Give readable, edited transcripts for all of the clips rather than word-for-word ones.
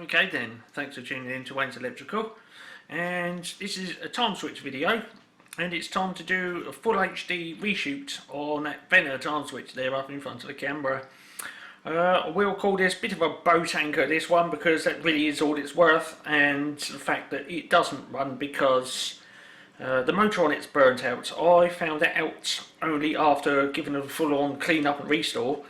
Okay then, thanks for tuning in to Wayne's Electrical, and this is a Timeswitch video, and it's time to do a full HD reshoot on that Venner Timeswitch there up in front of the camera. We'll call this a bit of a boat anchor, this one, because that really is all it's worth, and the fact that it doesn't run because the motor on it's burnt out. I found that out only after giving it a full-on clean up and restore.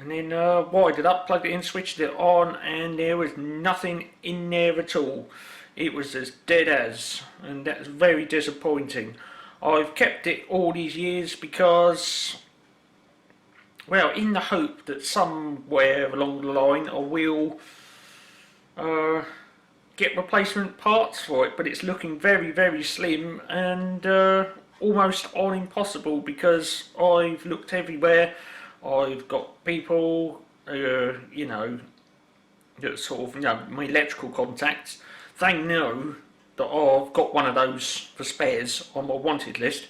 And then wired it up, plugged it in, switched it on, and there was nothing in there at all. It was as dead as, and that's very disappointing. I've kept it all these years because, well, in the hope that somewhere along the line I will get replacement parts for it, but it's looking very, very slim and almost on impossible because I've looked everywhere. I've got people, you know, that sort of, you know, my electrical contacts, they know that I've got one of those for spares on my wanted list,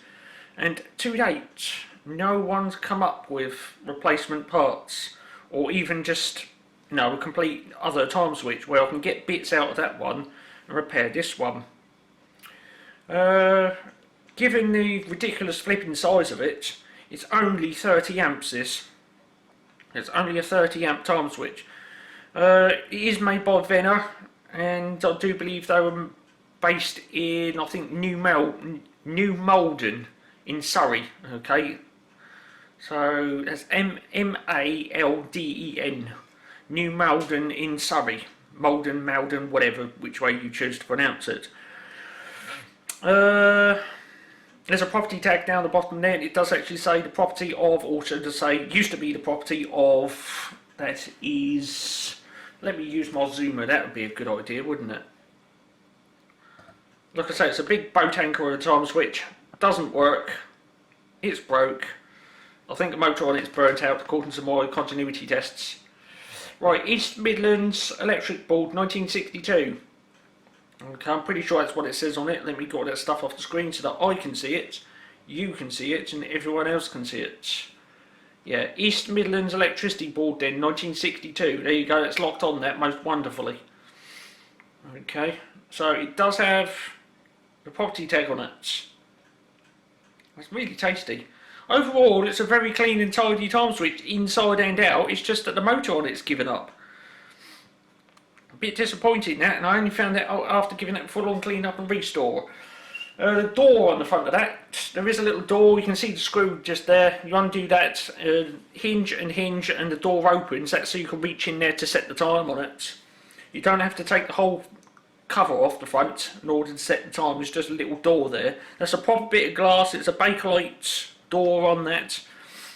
and to date, no one's come up with replacement parts, or even just, you know, a complete other Timeswitch where I can get bits out of that one and repair this one. Given the ridiculous flipping size of it, it's only 30 amps this. It's only a 30 amp Timeswitch. It is made by Venner, and I do believe they were based in, I think, New Malden in Surrey. Okay, so that's M-A-L-D-E-N, New Malden in Surrey. Malden, whatever, which way you choose to pronounce it. There's a property tag down the bottom there, and it does actually say the property of, also to say, used to be the property of, that is, let me use my zoomer, that would be a good idea, wouldn't it? Like I say, it's a big boat anchor of a Timeswitch, doesn't work, it's broke. I think the motor on it's burnt out according to my continuity tests. Right, East Midlands Electric Board 1962. Okay, I'm pretty sure that's what it says on it. Let me get all that stuff off the screen so that I can see it, you can see it, and everyone else can see it. Yeah, East Midlands Electricity Board then, 1962. There you go, it's locked on that most wonderfully. Okay, so it does have the property tag on it. It's really tasty. Overall, it's a very clean and tidy Timeswitch inside and out. It's just that the motor on it's given up. A bit disappointing that, and I only found that out after giving it a full-on clean up and restore. The door on the front of that, there is a little door, you can see the screw just there. You undo that, hinge, and the door opens. That's so you can reach in there to set the time on it. You don't have to take the whole cover off the front in order to set the time. There's just a little door there. That's a proper bit of glass. It's a Bakelite door on that.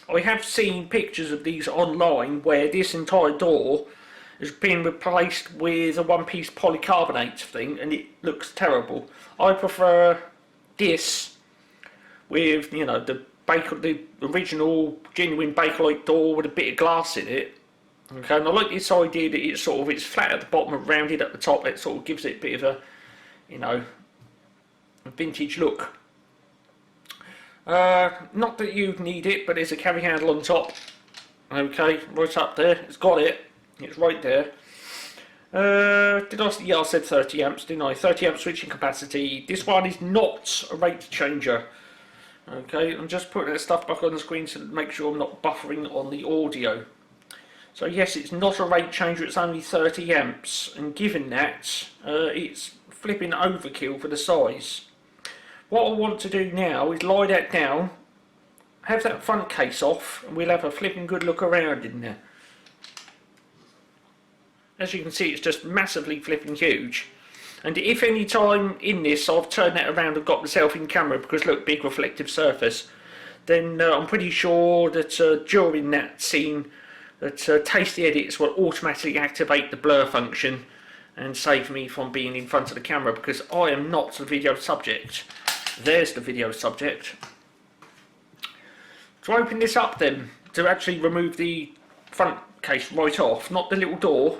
I have seen pictures of these online where this entire door has been replaced with a one-piece polycarbonate thing, and it looks terrible. I prefer this with, you know, the original genuine Bakelite door with a bit of glass in it. Okay, and I like this idea that it's flat at the bottom and rounded at the top. It sort of gives it a bit of a, you know, a vintage look. Not that you need it, but there's a carry handle on top. Okay, right up there. It's got it. It's right there. Yeah, I said 30 amps, didn't I? 30 amp switching capacity. This one is not a rate changer. Okay, I'm just putting that stuff back on the screen to make sure I'm not buffering on the audio. So yes, it's not a rate changer, it's only 30 amps. And given that, it's flipping overkill for the size. What I want to do now is lie that down, have that front case off, and we'll have a flipping good look around in there. As you can see, it's just massively flipping huge. And if any time in this I've turned that around and got myself in camera, because look, big reflective surface, then I'm pretty sure that during that scene that Tasty Edits will automatically activate the blur function and save me from being in front of the camera, because I am not the video subject. There's the video subject. To open this up then, to actually remove the front case right off, not the little door.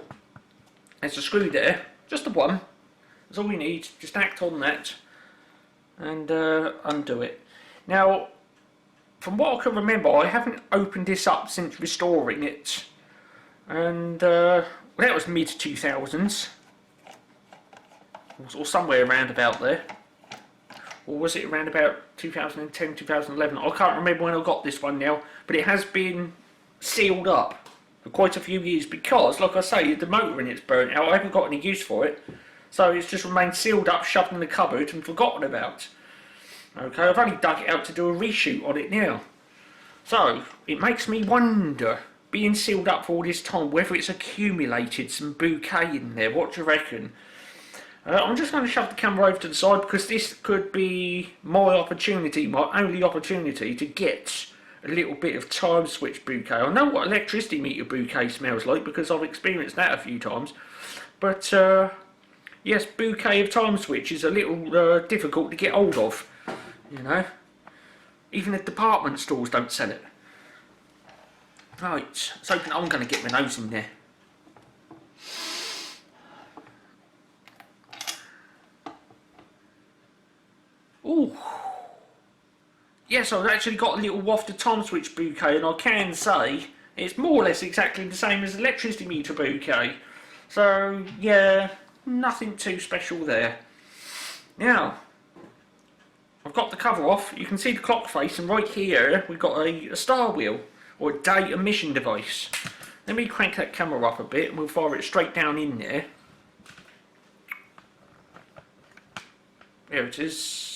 There's a screw there, just the one. That's all we need. Just act on that and undo it. Now, from what I can remember, I haven't opened this up since restoring it, and well, that was mid 2000s, or somewhere around about there. Or was it around about 2010, 2011? I can't remember when I got this one now, but it has been sealed up for quite a few years because, like I say, the motor in it's burnt out. I haven't got any use for it, so it's just remained sealed up, shoved in the cupboard and forgotten about. Okay, I've only dug it out to do a reshoot on it now. So, it makes me wonder, being sealed up for all this time, whether it's accumulated some bouquet in there. What do you reckon? I'm just going to shove the camera over to the side because this could be my opportunity, my only opportunity to get a little bit of Timeswitch bouquet. I know what electricity meter bouquet smells like because I've experienced that a few times. But yes, bouquet of Timeswitch is a little difficult to get hold of, you know. Even the department stores don't sell it. Right, so I'm going to get my nose in there. Ooh. Yes, I've actually got a little waft of Timeswitch bouquet, and I can say it's more or less exactly the same as electricity meter bouquet. So, yeah, nothing too special there. Now, I've got the cover off. You can see the clock face, and right here we've got a star wheel, or a day emission device. Let me crank that camera up a bit, and we'll fire it straight down in there. There it is.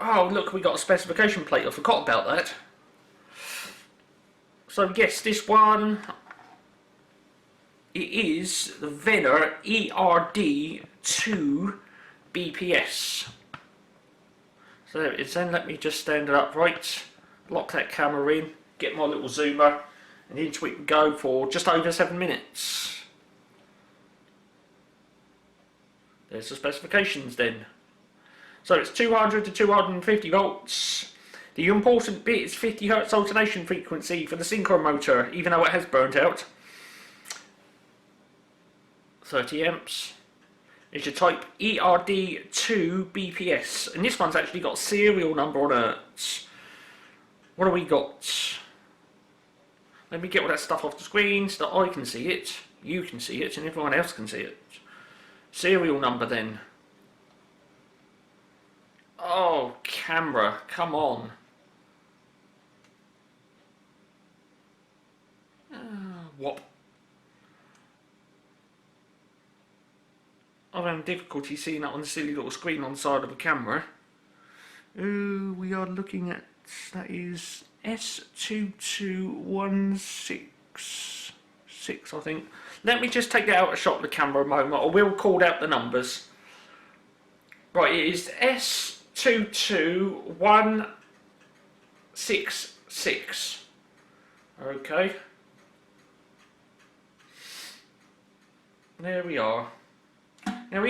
Oh, look, we got a specification plate. I forgot about that. So, yes, this one, it is the Venner ERD 2 BPS. So there it is then. Let me just stand it up right, lock that camera in, get my little zoomer, and into it we go for just over 7 minutes. There's the specifications then. So it's 200 to 250 volts. The important bit is 50 Hz alternation frequency for the Synchro-motor, even though it has burnt out. 30 amps. It's your type ERD2 BPS, and this one's actually got a serial number on it. What do we got? Let me get all that stuff off the screen so that I can see it, you can see it, and everyone else can see it. Serial number then. Oh, camera, come on. What? I'm having difficulty seeing that on the silly little screen on the side of the camera. We are looking at, that is S22166, I think. Let me just take that out of shot of the camera a moment. I will call out the numbers. Right, it is S22166. Okay. There we are. Now,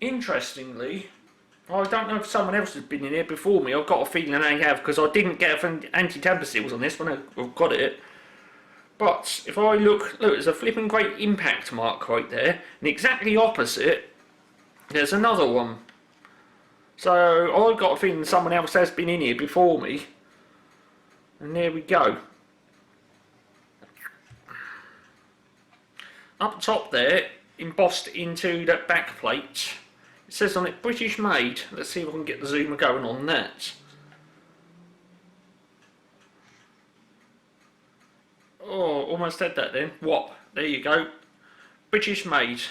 interestingly, I don't know if someone else has been in here before me. I've got a feeling they have, because I didn't get anti-tamper seals on this when I've got it. But if I look, there's a flipping great impact mark right there, and exactly opposite, there's another one. So I've got a feeling someone else has been in here before me. And there we go. Up top there, embossed into that back plate, it says on it British made. Let's see if I can get the zoomer going on that. Oh, almost had that then. What? There you go. British made.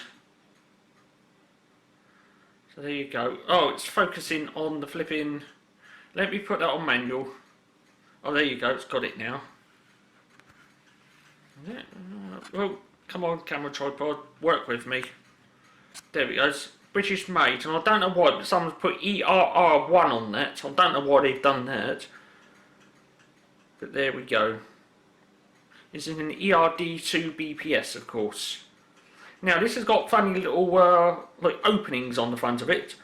So there you go. Oh, it's focusing on the flipping. Let me put that on manual. Oh, there you go. It's got it now. Yeah. Well, come on, camera tripod. Work with me. There it goes. British made. And I don't know why, but someone's put ERR1 on that. I don't know why they've done that. But there we go. It's in an ERD2 BPS, of course. Now, this has got funny little like openings on the front of it.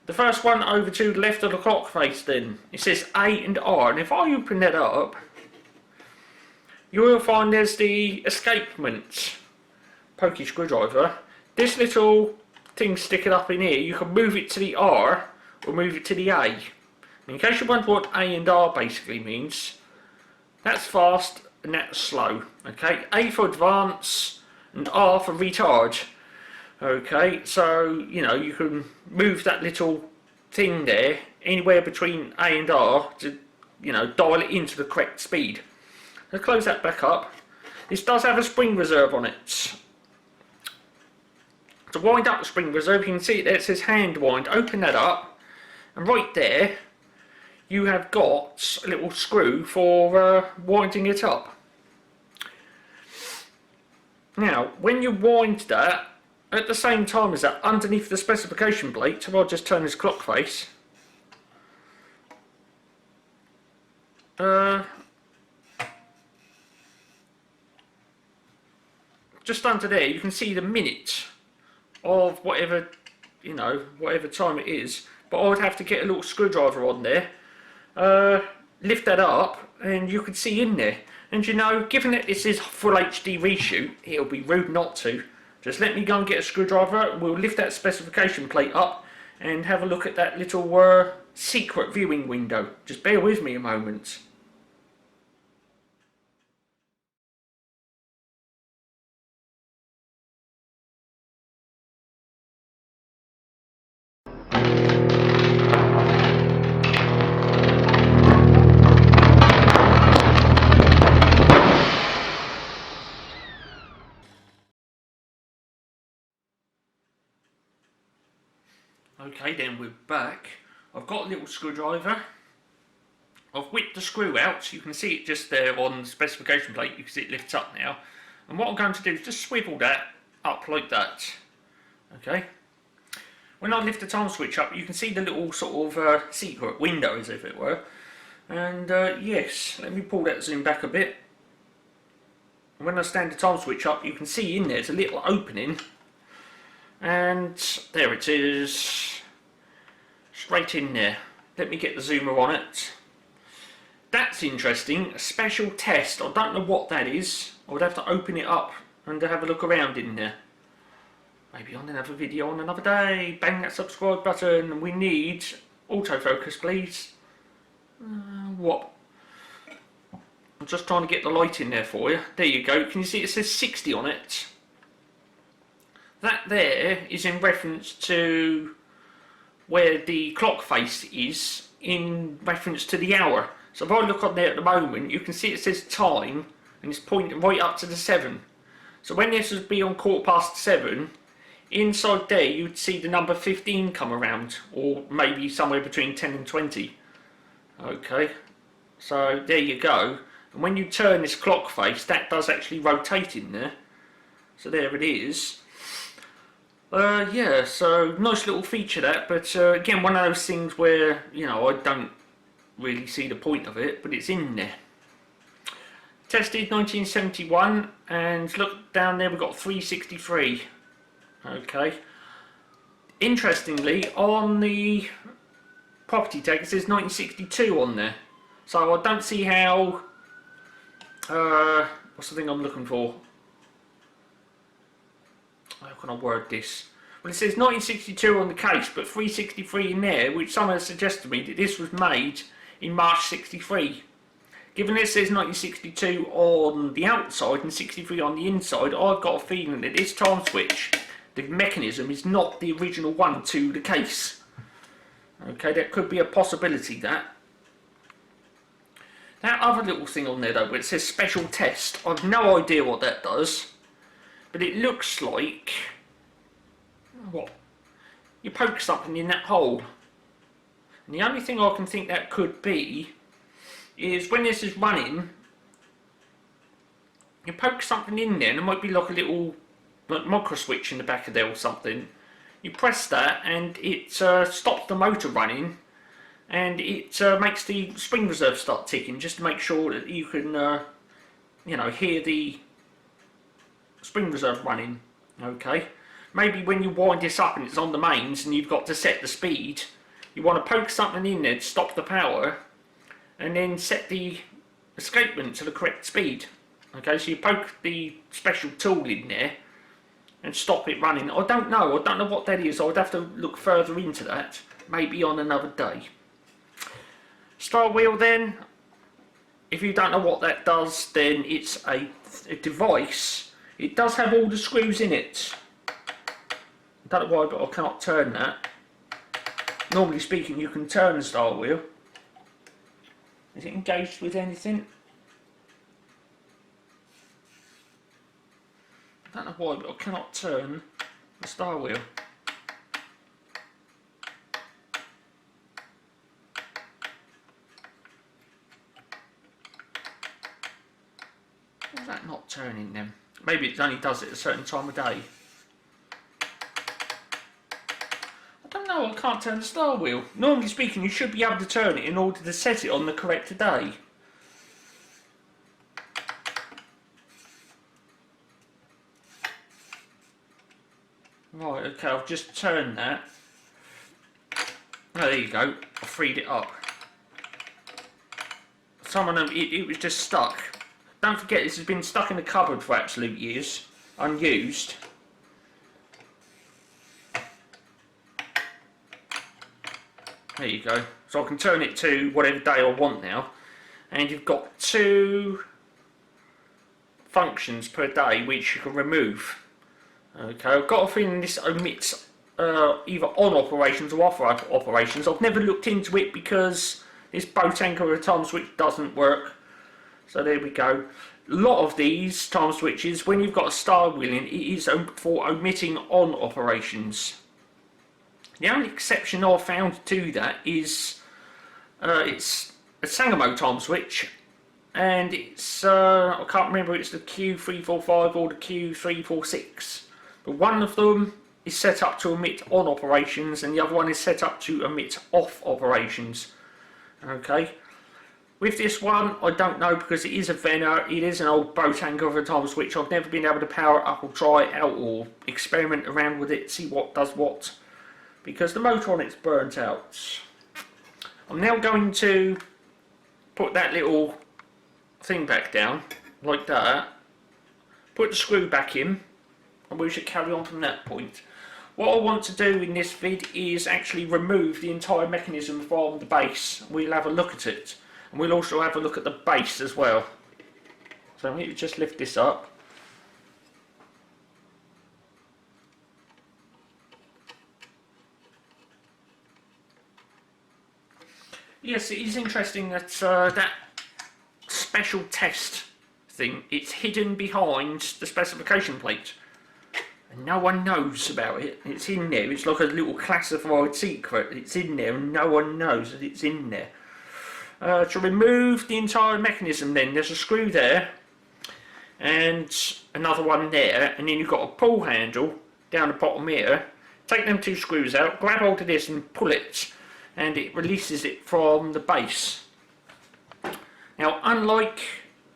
The first one over to the left of the clock face then, it says A and R, and if I open that up, you will find there's the escapement pokey screwdriver. This little thing sticking up in here, you can move it to the R or move it to the A. And in case you wonder what A and R basically means, that's fast and that's slow. Okay, A for advance and R for retard. Okay, so you know you can move that little thing there anywhere between A and R to, you know, dial it into the correct speed. Let's close that back up. This does have a spring reserve on it. To wind up the spring reserve, you can see it there, it says hand wind. Open that up, and right there you have got a little screw for winding it up. Now, when you wind that, at the same time as that, underneath the specification plate, so I'll just turn this clock face. Just under there, you can see the minute of whatever, you know, whatever time it is. But I would have to get a little screwdriver on there, lift that up, and you can see in there. And you know, given that this is full HD reshoot, it'll be rude not to. Just let me go and get a screwdriver, we'll lift that specification plate up and have a look at that little secret viewing window. Just bear with me a moment. Okay, then we're back. I've got a little screwdriver. I've whipped the screw out, so you can see it just there on the specification plate. You can see it lifts up now. And what I'm going to do is just swivel that up like that. Okay. When I lift the time switch up, you can see the little sort of secret window, as if it were. And yes, let me pull that zoom back a bit. And when I stand the time switch up, you can see in there's a little opening. And there it is, straight in there. Let me get the zoomer on it. That's interesting, a special test. I don't know what that is. I would have to open it up and have a look around in there. Maybe on another video on another day. Bang that subscribe button. We need autofocus, please. What? I'm just trying to get the light in there for you. There you go. Can you see it says 60 on it? That there is in reference to where the clock face is in reference to the hour. So if I look on there at the moment, you can see it says time and it's pointing right up to the 7. So when this would be on 7:15, inside there you'd see the number 15 come around, or maybe somewhere between 10 and 20. Okay, so there you go. And when you turn this clock face, that does actually rotate in there. So there it is. Yeah, so nice little feature that, but again, one of those things where, you know, I don't really see the point of it, but it's in there. Tested 1971, and look down there, we've got 363. Okay. Interestingly, on the property tag, it says 1962 on there. So I don't see how, what's the thing I'm looking for? How can I word this? Well, it says 1962 on the case, but 363 in there, which someone suggested to me that this was made in March 63. Given it says 1962 on the outside and 63 on the inside, I've got a feeling that this time switch, the mechanism, is not the original one to the case. Okay, that could be a possibility, that. That other little thing on there though, where it says special test, I've no idea what that does. But it looks like, what? You poke something in that hole. And the only thing I can think that could be is when this is running, you poke something in there, and there might be like a little micro switch in the back of there or something. You press that and it stops the motor running, and it makes the spring reserve start ticking, just to make sure that you can you know, hear the spring reserve running. Okay, maybe when you wind this up and it's on the mains and you've got to set the speed, you want to poke something in there to stop the power and then set the escapement to the correct speed. Okay, so you poke the special tool in there and stop it running. I don't know what that is. I would have to look further into that, maybe on another day. Style wheel then, if you don't know what that does, then it's a device. It does have all the screws in it. I don't know why, but I cannot turn that. Normally speaking, you can turn the style wheel. Is it engaged with anything? I don't know why, but I cannot turn the style wheel. Why is that not turning then? Maybe it only does it at a certain time of day. I don't know, I can't turn the style wheel. Normally speaking, you should be able to turn it in order to set it on the correct day. Right, okay, I've just turned that. Oh, there you go, I freed it up. It was just stuck. Don't forget, this has been stuck in the cupboard for absolute years, unused. There you go. So I can turn it to whatever day I want now. And you've got 2 functions per day which you can remove. Okay, I've got a feeling this omits either on operations or off operations. I've never looked into it because this boat anchor at time switch doesn't work. So there we go. A lot of these time switches, when you've got a style wheel in, it is for omitting on operations. The only exception I've found to that is it's a Synchro-motor time switch, and it's I can't remember if it's the Q345 or the Q346, but one of them is set up to omit on operations and the other one is set up to omit off operations. Okay, with this one I don't know because it is a Venner, it is an old boat anchor of a time switch. I've never been able to power it up or try it out or experiment around with it, see what does what, because the motor on it's burnt out. I'm now going to put that little thing back down like that, put the screw back in, and we should carry on from that point. What I want to do in this vid is actually remove the entire mechanism from the base. We'll have a look at it, and we'll also have a look at the base as well. So let me just lift this up. Yes, it is interesting that that special test thing, it's hidden behind the specification plate. And no one knows about it. It's in there. It's like a little classified secret. It's in there and no one knows that it's in there. To remove the entire mechanism then, there's a screw there and another one there, and then you've got a pull handle down the bottom here. Take them 2 screws out, grab hold of this and pull it, and it releases it from the base. Now, unlike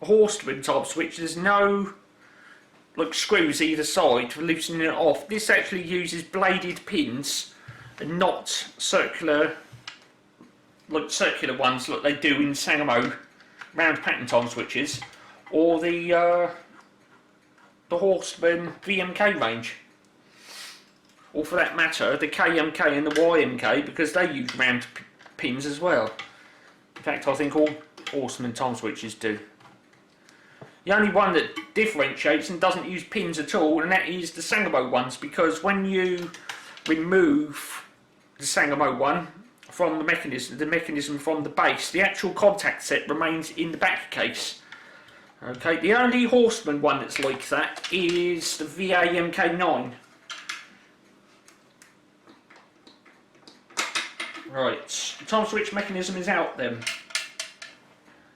a Horseman type switch, there's no like screws either side for loosening it off. This actually uses bladed pins and not circular ones like they do in Synchro-motor round pattern time switches or the Horseman VMK range, or for that matter the KMK and the YMK, because they use round pins as well. In fact, I think all Horseman time switches do. The only one that differentiates and doesn't use pins at all, and that is the Synchro-motor ones, because when you remove the Synchro-motor one from the mechanism from the base, the actual contact set remains in the back case. Okay, the only Horseman one that's like that is the VAMK9. Right, the time switch mechanism is out then.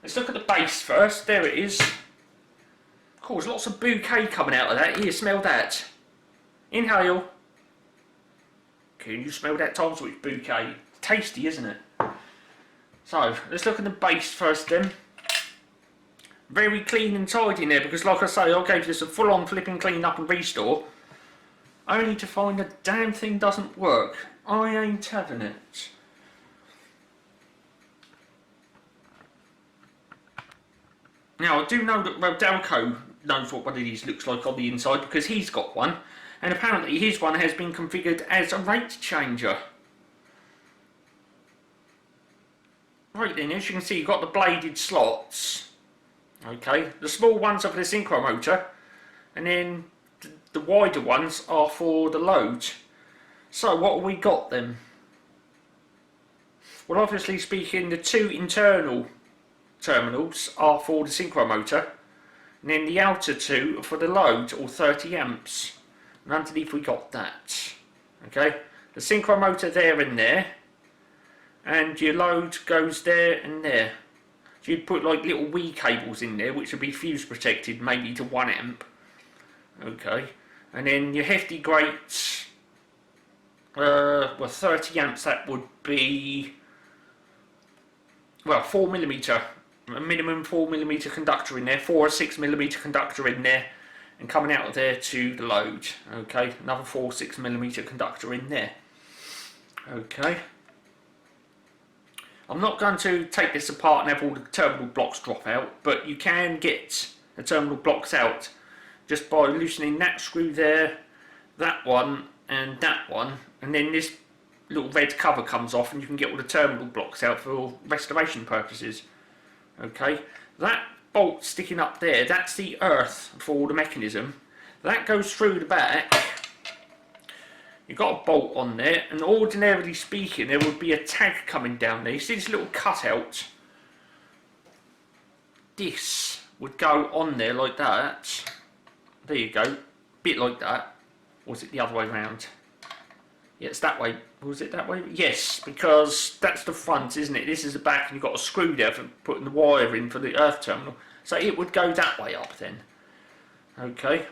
Let's look at the base first. There it is. Of course, lots of bouquet coming out of that. Here, smell that. Inhale. Can you smell that time switch bouquet? Tasty, isn't it? So, let's look at the base first then. Very clean and tidy in there, because like I say, I gave this a full-on flipping clean up and restore, only to find the damn thing doesn't work. I ain't having it. Now I do know that Rodalco knows what one of these looks like on the inside because he's got one, and apparently his one has been configured as a rate changer. Right then, as you can see, you've got the bladed slots. Okay, the small ones are for the synchro-motor, and then the wider ones are for the load. So what have we got then? Well, obviously speaking, the two internal terminals are for the synchro-motor, and then the outer two are for the load, or 30 amps. And underneath we got that. Okay, the synchro-motor there and there, and your load goes there and there. So you'd put like little wee cables in there, which would be fuse protected, maybe to 1 amp. Okay, and then your hefty grates, well, 30 amps, that would be, well, 4mm, a minimum 4mm conductor in there, 4 or 6mm conductor in there, and coming out of there to the load. Okay, another 4 or 6mm conductor in there. Okay, I'm not going to take this apart and have all the terminal blocks drop out, but you can get the terminal blocks out just by loosening that screw there, that one, and that one, and then this little red cover comes off and you can get all the terminal blocks out for restoration purposes. Okay, that bolt sticking up there, that's the earth for the mechanism. That goes through the back. You've got a bolt on there, and ordinarily speaking there would be a tag coming down there. You see this little cutout? This would go on there like that. There you go, bit like that. Or was it the other way around? Yeah, it's that way. Was it that way? Yes, because that's the front, isn't it? This is the back, and you've got a screw there for putting the wire in for the earth terminal. So it would go that way up then. Okay.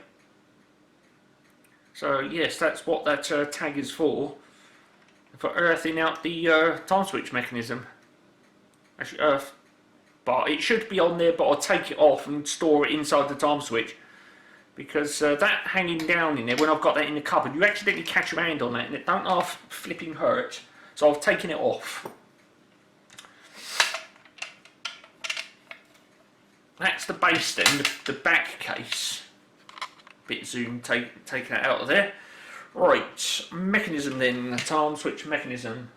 So yes, that's what that tag is for earthing out the time switch mechanism. Actually, earth bar. It should be on there, but I'll take it off and store it inside the time switch, because that hanging down in there, when I've got that in the cupboard, you accidentally catch your hand on that and it don't half flipping hurt. So I've taken it off. That's the base then, the back case. Bit zoom, taking that out of there. Right, mechanism then, time switch mechanism.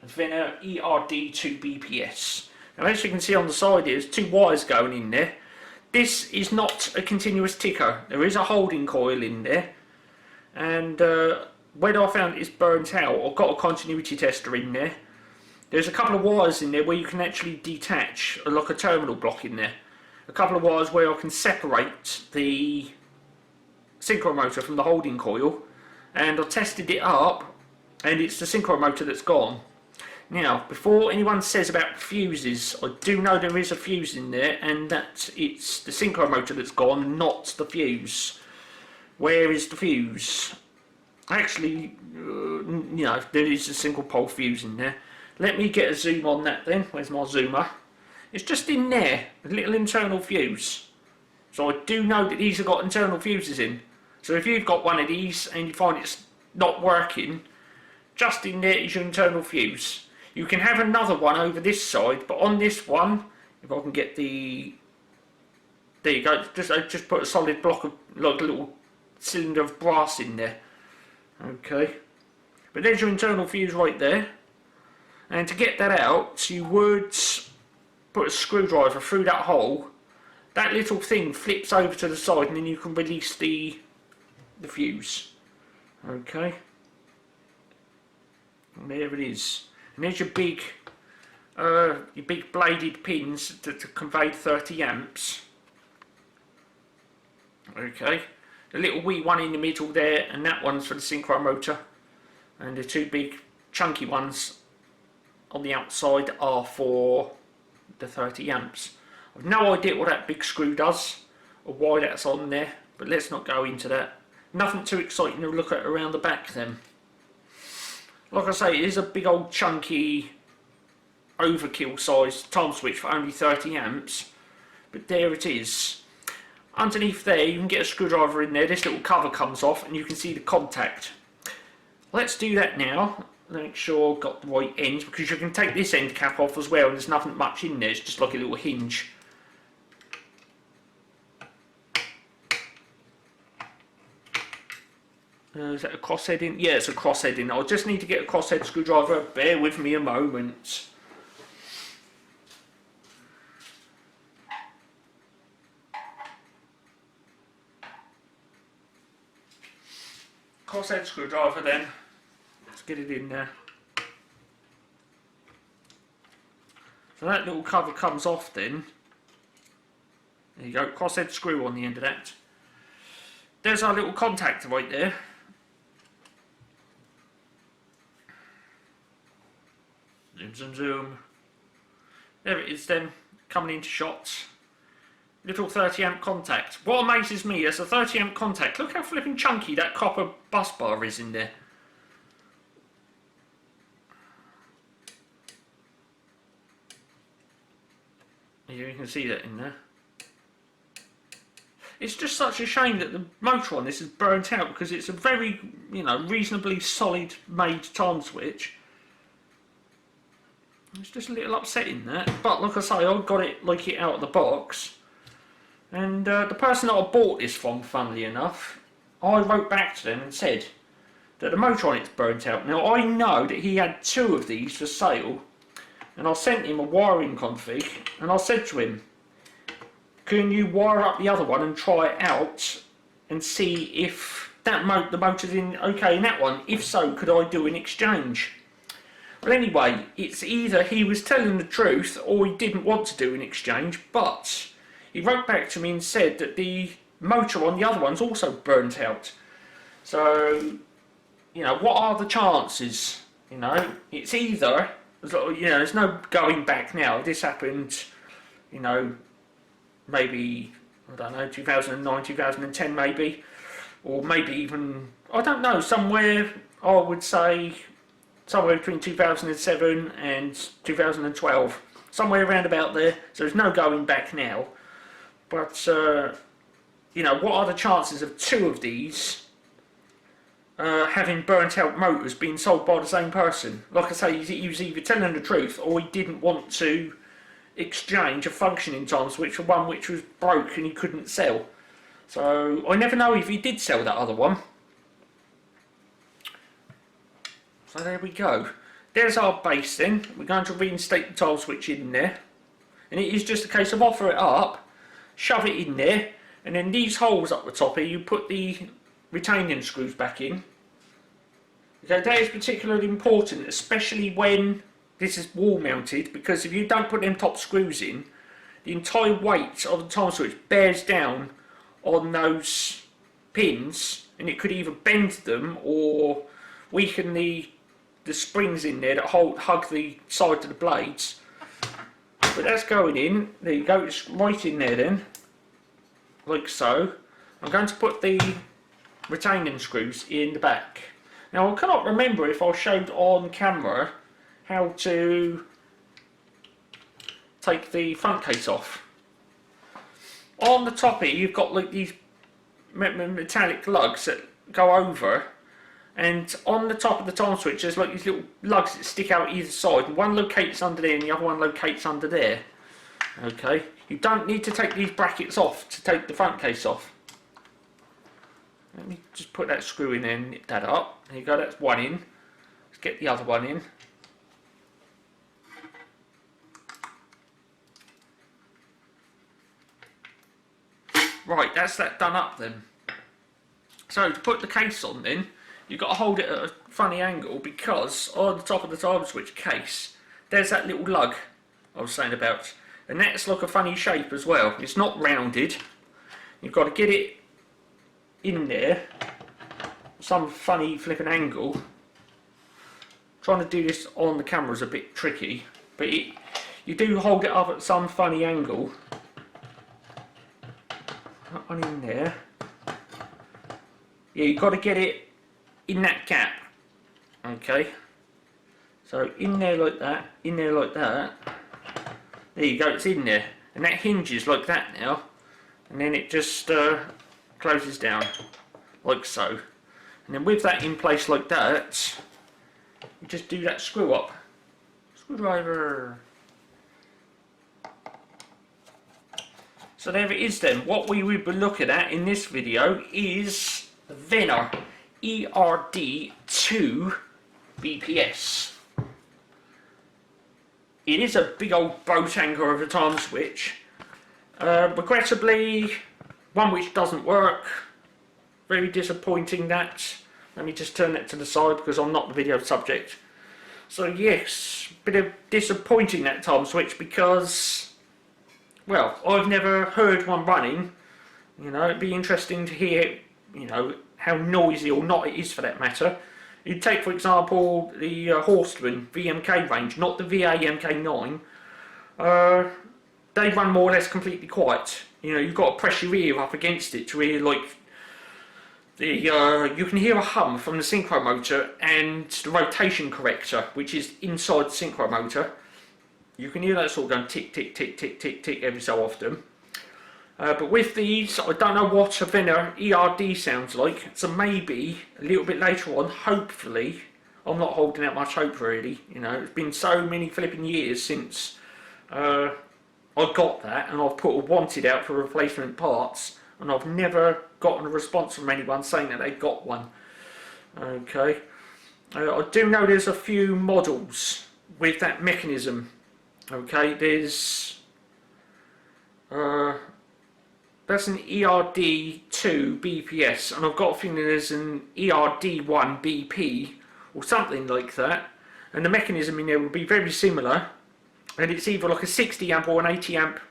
Venner ERD 2 BPS. Now as you can see on the side here, there's 2 wires going in there. This is not a continuous ticker. There is a holding coil in there. And when I found it's burnt out, I've got a continuity tester in there. There's a couple of wires in there where you can actually detach, like a terminal block in there. A couple of wires where I can separate the synchro-motor from the holding coil, and I tested it up and it's the synchro-motor that's gone. Now, before anyone says about fuses, I do know there is a fuse in there, and that it's the synchro-motor that's gone, not the fuse. Where is the fuse? Actually, you know, there is a single pole fuse in there. Let me get a zoom on that then. Where's my zoomer? It's just in there, a little internal fuse. So I do know that these have got internal fuses in. So if you've got one of these and you find it's not working, just in there is your internal fuse. You can have another one over this side, but on this one, if I can get the... There you go, just put a solid block of, like a little cylinder of brass in there. Okay. But there's your internal fuse right there. And to get that out, you would put a screwdriver through that hole. That little thing flips over to the side, and then you can release the fuse. Okay. And there it is. And there's your big bladed pins to convey 30 amps. Okay. The little wee one in the middle there, and that one's for the synchro-motor. And the 2 big chunky ones on the outside are for the 30 amps. I've no idea what that big screw does or why that's on there, but let's not go into that. Nothing too exciting to look at around the back then. Like I say, it is a big old chunky overkill size time switch for only 30 amps, but there it is. Underneath there you can get a screwdriver in there, this little cover comes off and you can see the contact. Let's do that now. Make sure I've got the right ends, because you can take this end cap off as well and there's nothing much in there, it's just like a little hinge. Is that a crosshead in? Yeah, it's a crosshead in. I'll just need to get a crosshead screwdriver. Bear with me a moment. Crosshead screwdriver then. Let's get it in there. So that little cover comes off then. There you go, crosshead screw on the end of that. There's our little contactor right there. Zoom, zoom, zoom. There it is then, coming into shots. Little 30 amp contact. What amazes me is a 30 amp contact. Look how flipping chunky that copper bus bar is in there. You can see that in there. It's just such a shame that the motor on this is burnt out, because it's a very, you know, reasonably solid made time switch. It's just a little upsetting that, but like I say, I got it like it out of the box, and the person that I bought this from, funnily enough, I wrote back to them and said that the motor on it's burnt out. Now I know that he had 2 of these for sale, and I sent him a wiring config, and I said to him, can you wire up the other one and try it out and see if that the motor's in okay in that one? If so, could I do an exchange? Well, anyway, it's either he was telling the truth or he didn't want to do an exchange, but he wrote back to me and said that the motor on the other one's also burnt out. So, you know, what are the chances? You know, it's either, you know, there's no going back now. This happened, you know, maybe, I don't know, 2009, 2010 maybe, or maybe even, I don't know, somewhere, I would say, somewhere between 2007 and 2012, somewhere around about there, so there's no going back now. But, you know, what are the chances of 2 of these having burnt out motors being sold by the same person? Like I say, he was either telling the truth or he didn't want to exchange a functioning time switch for one which was broke and he couldn't sell. So I never know if he did sell that other one. So there we go. There's our base then. We're going to reinstate the time switch in there, and it is just a case of offer it up, shove it in there, and then these holes up the top here, you put the retaining screws back in. Okay, that is particularly important, especially when this is wall mounted, because if you don't put them top screws in, the entire weight of the time switch bears down on those pins, and it could either bend them or weaken the springs in there that hug the side of the blades. But that's going in. There you go, it's right in there then, like so. I'm going to put the retaining screws in the back. Now I cannot remember if I showed on camera how to take the front case off. On the top here you've got like these metallic lugs that go over, and on the top of the time switch there's like these little lugs that stick out either side, and one locates under there and the other one locates under there. Okay, you don't need to take these brackets off to take the front case off. Let me just put that screw in there and nip that up. There you go, that's one in. Let's get the other one in. Right, that's that done up then. So to put the case on then, you've got to hold it at a funny angle, because on the top of the time switch case, there's that little lug I was saying about. And that's like a funny shape as well. It's not rounded. You've got to get it in there, some funny flipping angle. Trying to do this on the camera is a bit tricky, but you do hold it up at some funny angle. That one in there. Yeah, you've got to get it in that gap. Okay. So in there like that, in there like that. There you go, it's in there. And that hinges like that now. And then it just closes down, like so. And then with that in place like that, you just do that screw up. Screwdriver. So there it is then. What we will be looking at in this video is the Venner ERD 2 BPS. It is a big old boat anchor of a Timeswitch. Regrettably, one which doesn't work. Very disappointing that. Let me just turn that to the side because I'm not the video subject. So yes, bit of disappointing that Timeswitch because, well, I've never heard one running. You know, it'd be interesting to hear, you know, how noisy or not it is for that matter. You take, for example, the Horseman VMK range, not the VA MK9. They run more or less completely quiet. You know, you've got to press your ear up against it to hear, like, you can hear a hum from the Synchro-motor and the rotation corrector, which is inside the Synchro-motor. You can hear that sort of going tick, tick, tick, tick, tick, tick every so often. But with these, I don't know what a Venner ERD sounds like, so maybe a little bit later on, hopefully, I'm not holding out much hope really, you know, it's been so many flipping years since I got that, and I've put a wanted out for replacement parts, and I've never gotten a response from anyone saying that they got one. Okay, I do know there's a few models with that mechanism. Okay, there's that's an ERD2 BPS, and I've got a feeling there's an ERD1 BP or something like that, and the mechanism in there will be very similar, and it's either like a 60 amp or an 80 amp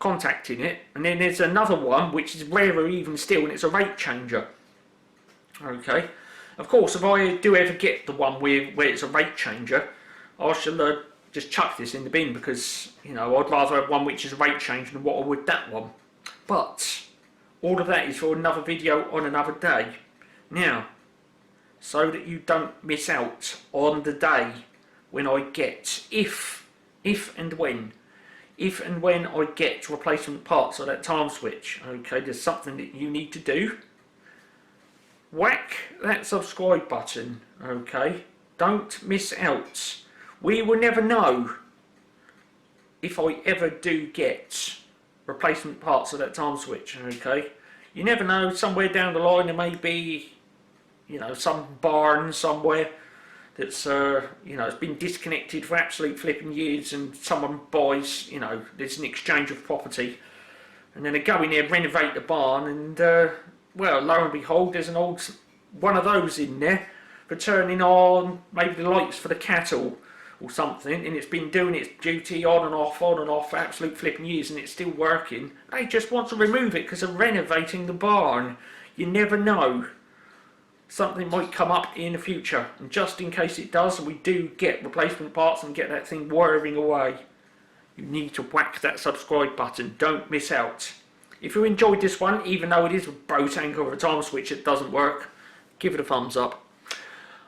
contact in it, and then there's another one which is rarer even still, and it's a rate changer. Okay, of course if I do ever get the one where it's a rate changer, I shall just chuck this in the bin because, you know, I'd rather have one which is a rate changer than what I would that one. But all of that is for another video on another day. Now, so that you don't miss out on the day when I get, if and when I get replacement parts of that Timeswitch, okay, there's something that you need to do. Whack that subscribe button, okay? Don't miss out. We will never know if I ever do get replacement parts of that Timeswitch, okay? You never know, somewhere down the line there may be, you know, some barn somewhere that's, you know, it's been disconnected for absolute flipping years, and someone buys, you know, there's an exchange of property, and then they go in there, renovate the barn, and, well, lo and behold, there's an old one of those in there for turning on maybe the lights for the cattle or something, and it's been doing its duty on and off for absolute flipping years, and it's still working. They just want to remove it because they're renovating the barn. You never know. Something might come up in the future, and just in case it does, and we do get replacement parts and get that thing whirring away, you need to whack that subscribe button. Don't miss out. If you enjoyed this one, even though it is a boat anchor or a Timeswitch that doesn't work, give it a thumbs up.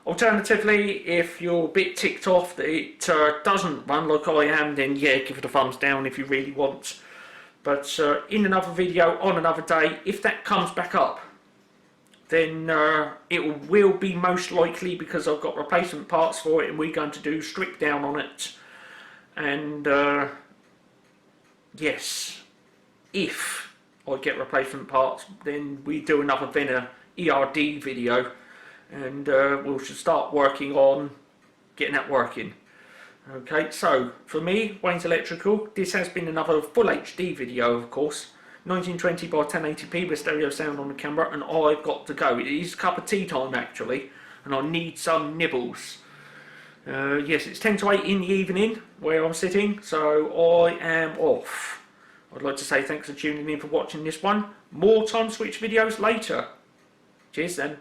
Alternatively, if you're a bit ticked off that it doesn't run like I am, then yeah, give it a thumbs down if you really want. But in another video on another day, if that comes back up, then it will be most likely because I've got replacement parts for it, and we're going to do strip down on it. And yes, if I get replacement parts, then we do another Venner ERD video, and we'll start working on getting that working. Okay, so for me, Wayne's Electrical, this has been another full HD video, of course, 1920 by 1080p with stereo sound on the camera, and I've got to go. It is cup of tea time actually, and I need some nibbles. Yes, it's 10 to 8 in the evening where I'm sitting, so I am off. I'd like to say thanks for tuning in for watching this one. More Timeswitch videos later. Cheers then.